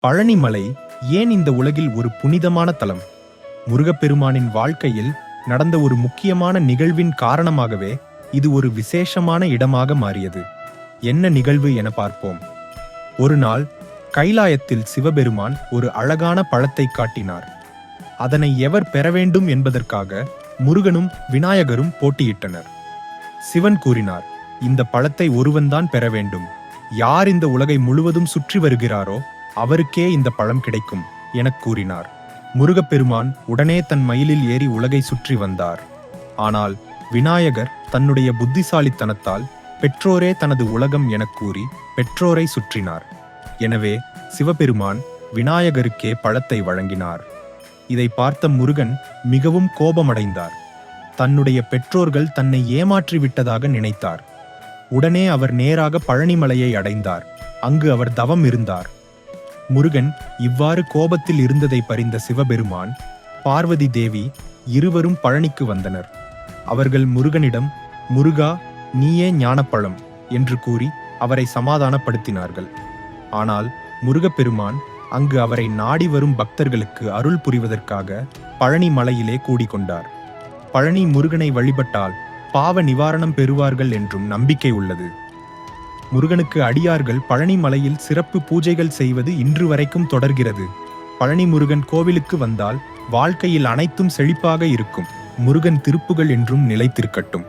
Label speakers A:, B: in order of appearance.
A: பழனிமலை ஏன் இந்த உலகில் ஒரு புனிதமான தலம்? முருகப்பெருமானின் வாழ்க்கையில் நடந்த ஒரு முக்கியமான நிகழ்வின் காரணமாகவே இது ஒரு விசேஷமான இடமாக மாறியது. என்ன நிகழ்வு என பார்ப்போம். ஒரு நாள் கைலாயத்தில் சிவபெருமான் ஒரு அழகான பழத்தை காட்டினார். அதனை எவர் பெற வேண்டும் என்பதற்காக முருகனும் விநாயகரும் போட்டியிட்டனர். சிவன் கூறினார், இந்த பழத்தை ஒருவன்தான் பெற வேண்டும். யார் இந்த உலகை முழுவதும் சுற்றி வருகிறாரோ அவருக்கே இந்த பழம் கிடைக்கும் எனக் கூறினார். முருகப்பெருமான் உடனே தன் மயிலில் ஏறி உலகை சுற்றி வந்தார். ஆனால் விநாயகர் தன்னுடைய புத்திசாலித்தனத்தால் பெற்றோரே தனது உலகம் எனக் கூறி பெற்றோரை சுற்றினார். எனவே சிவபெருமான் விநாயகருக்கே பழத்தை வழங்கினார். இதை பார்த்த முருகன் மிகவும் கோபமடைந்தார். தன்னுடைய பெற்றோர்கள் தன்னை ஏமாற்றி விட்டதாக நினைத்தார். உடனே அவர் நேராக பழனிமலையை அடைந்தார். அங்கு அவர் தவம் இருந்தார். முருகன் இவ்வாறு கோபத்தில் இருந்ததை பறிந்த சிவபெருமான், பார்வதி தேவி இருவரும் பழனிக்கு வந்தனர். அவர்கள் முருகனிடம், முருகா, நீயே ஞானப்பழம் என்று கூறி அவரை சமாதானப்படுத்தினார்கள். ஆனால் முருகப்பெருமான் அங்கு அவரை நாடி வரும் பக்தர்களுக்கு அருள் புரிவதற்காக பழனி மலையிலே கூடிக்கொண்டார். பழனி முருகனை வழிபட்டால் பாவ நிவாரணம் பெறுவார்கள் என்றும் நம்பிக்கை உள்ளது. முருகனுக்கு அடியார்கள் பழனி மலையில் சிறப்பு பூஜைகள் செய்வது இன்று வரைக்கும் தொடர்கிறது. பழனி முருகன் கோவிலுக்கு வந்தால் வாழ்க்கையில் அனைத்தும் செழிப்பாக இருக்கும். முருகன் திருப்புகள் என்றும் நிலைத்திருக்கட்டும்.